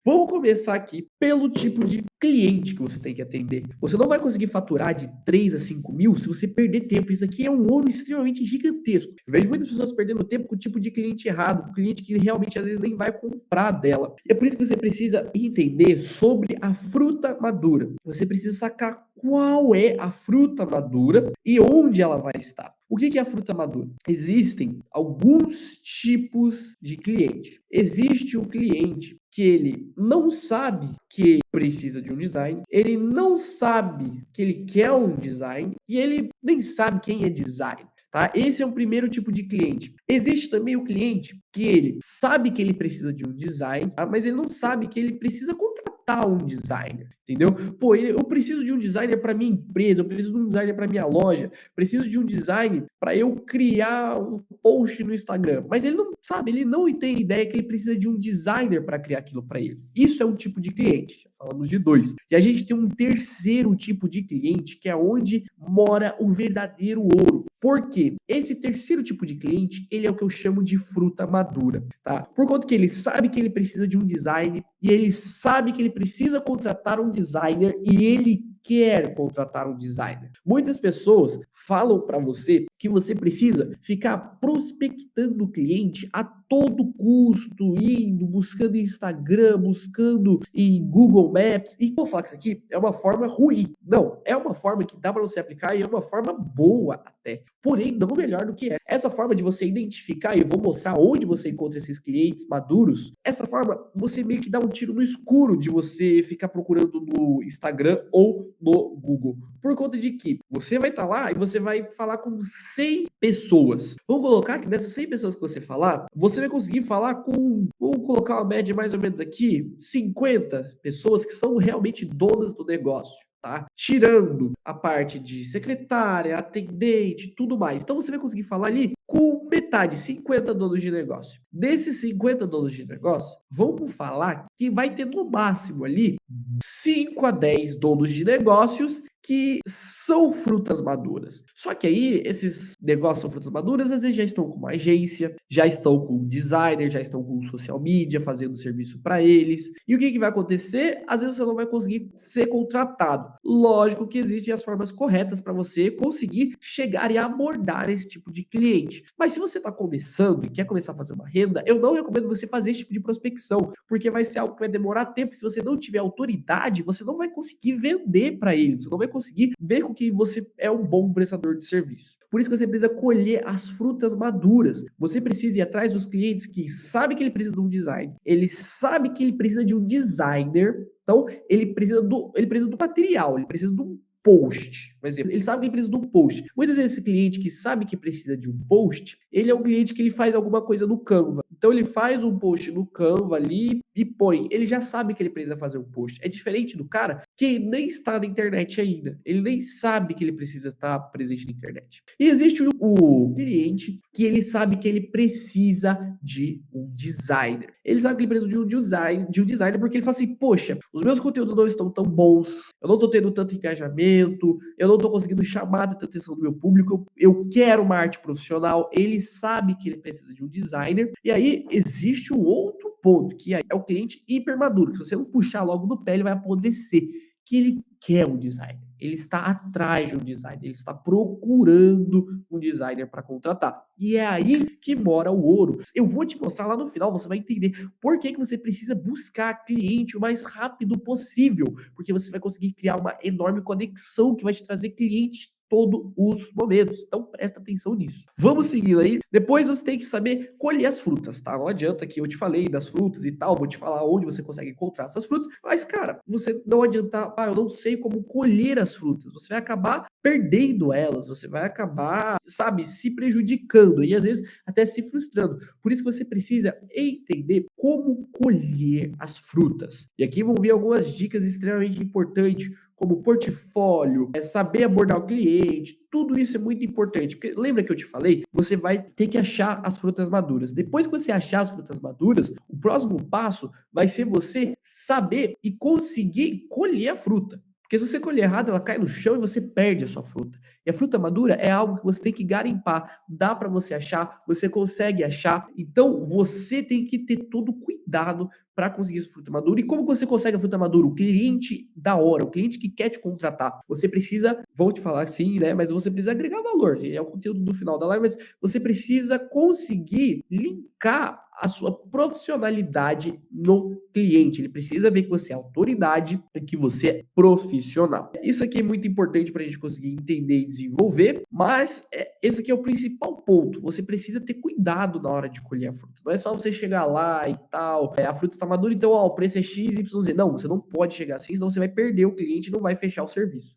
Vamos começar aqui pelo tipo de cliente que você tem que atender. Você não vai conseguir faturar de 3 a 5 mil se você perder tempo. Isso aqui é um ouro extremamente gigantesco. Eu vejo muitas pessoas perdendo tempo com o tipo de cliente errado, com cliente que realmente às vezes nem vai comprar dela. E é por isso que você precisa entender sobre a fruta madura. Você precisa sacar qual é a fruta madura e onde ela vai estar. O que é a fruta madura? Existem alguns tipos de cliente. Existe o cliente que ele não sabe que precisa de um design, ele não sabe que ele quer um design e ele nem sabe quem é design. Tá? Esse é o primeiro tipo de cliente. Existe também o cliente que ele sabe que ele precisa de um design, tá? Mas ele não sabe que ele precisa contratar um designer, entendeu? Pô, eu preciso de um designer para minha empresa, eu preciso de um designer para minha loja, preciso de um design para eu criar um post no Instagram. Mas ele não sabe, ele não tem ideia que ele precisa de um designer para criar aquilo para ele. Isso é um tipo de cliente. Já falamos de dois. E a gente tem um terceiro tipo de cliente, que é onde mora o verdadeiro ouro. Por quê? Esse terceiro tipo de cliente, ele é o que eu chamo de fruta madura, tá? Por conta que ele sabe que ele precisa de um design e ele sabe que ele precisa contratar um designer e ele quer contratar um designer. Muitas pessoas falam para você que você precisa ficar prospectando o cliente a todo custo, indo, buscando em Instagram, buscando em Google Maps. E vou falar que isso aqui é uma forma ruim. Não, é uma forma que dá para você aplicar e é uma forma boa até. Porém, não melhor do que é. Essa forma de você identificar, e eu vou mostrar onde você encontra esses clientes maduros, essa forma você meio que dá um tiro no escuro de você ficar procurando no Instagram ou no Google. Por conta de que você vai estar lá e você vai falar com 100 pessoas. Vamos colocar que dessas 100 pessoas que você falar, você vai conseguir falar com, vamos colocar uma média mais ou menos aqui, 50 pessoas que são realmente donas do negócio. Tá? Tirando a parte de secretária, atendente, tudo mais. Então você vai conseguir falar ali com metade, 50 donos de negócio. Desses 50 donos de negócio, vamos falar que vai ter no máximo ali 5 a 10 donos de negócios que são frutas maduras. Só que aí, esses negócios são frutas maduras, às vezes já estão com uma agência, já estão com um designer, já estão com social media, fazendo serviço para eles. E o que vai acontecer? Às vezes você não vai conseguir ser contratado. Lógico que existem as formas corretas para você conseguir chegar e abordar esse tipo de cliente. Mas se você está começando e quer começar a fazer uma renda, eu não recomendo você fazer esse tipo de prospecção, porque vai ser algo que vai demorar tempo. Se você não tiver autoridade, você não vai conseguir vender para ele, você não vai conseguir ver com que você é um bom prestador de serviço. Por isso que você precisa colher as frutas maduras. Você precisa ir atrás dos clientes que sabem que ele precisa de um design, ele sabe que ele precisa de um designer, então ele precisa do material, ele precisa de um post. Por exemplo, ele sabe que ele precisa de um post. Muitas vezes esse cliente que sabe que precisa de um post, ele é um cliente que ele faz alguma coisa no Canva. Então ele faz um post no Canva ali e põe. Ele já sabe que ele precisa fazer um post. É diferente do cara que nem está na internet ainda. Ele nem sabe que ele precisa estar presente na internet. E existe o cliente que ele sabe que ele precisa de um designer. Ele sabe que ele precisa de um designer porque ele fala assim, poxa, os meus conteúdos não estão tão bons, eu não estou tendo tanto engajamento, eu não estou conseguindo chamar a atenção do meu público, eu quero uma arte profissional. Ele sabe que ele precisa de um designer. E aí existe um outro ponto, que é o cliente hipermaduro, que se você não puxar logo no pé, ele vai apodrecer, que ele quer um designer. Ele está atrás de um designer, ele está procurando um designer para contratar. E é aí que mora o ouro. Eu vou te mostrar lá no final, você vai entender por que você precisa buscar cliente o mais rápido possível, porque você vai conseguir criar uma enorme conexão que vai te trazer clientes todos os momentos. Então presta atenção nisso. Vamos seguindo aí. Depois você tem que saber colher as frutas, tá? Não adianta que eu te falei das frutas e tal, vou te falar onde você consegue encontrar essas frutas, mas cara, você não adianta, eu não sei como colher as frutas. Você vai acabar perdendo elas, você vai acabar, sabe, se prejudicando e às vezes até se frustrando. Por isso que você precisa entender como colher as frutas. E aqui vão vir algumas dicas extremamente importantes, como portfólio, saber abordar o cliente, tudo isso é muito importante, porque lembra que eu te falei? Você vai ter que achar as frutas maduras. Depois que você achar as frutas maduras, o próximo passo vai ser você saber e conseguir colher a fruta. Porque se você colher errado, ela cai no chão e você perde a sua fruta. E a fruta madura é algo que você tem que garimpar. Dá para você achar, você consegue achar. Então, você tem que ter todo cuidado para conseguir essa fruta madura. E como você consegue a fruta madura? O cliente da hora, o cliente que quer te contratar. Você precisa, vou te falar assim, né? Mas você precisa agregar valor. É o conteúdo do final da live, mas você precisa conseguir linkar a sua profissionalidade no cliente. Ele precisa ver que você é autoridade e que você é profissional. Isso aqui é muito importante para a gente conseguir entender e desenvolver, mas esse aqui é o principal ponto. Você precisa ter cuidado na hora de colher a fruta. Não é só você chegar lá e tal, a fruta está madura, então ó, o preço é X, Y, Z. Não, você não pode chegar assim, senão você vai perder o cliente e não vai fechar o serviço.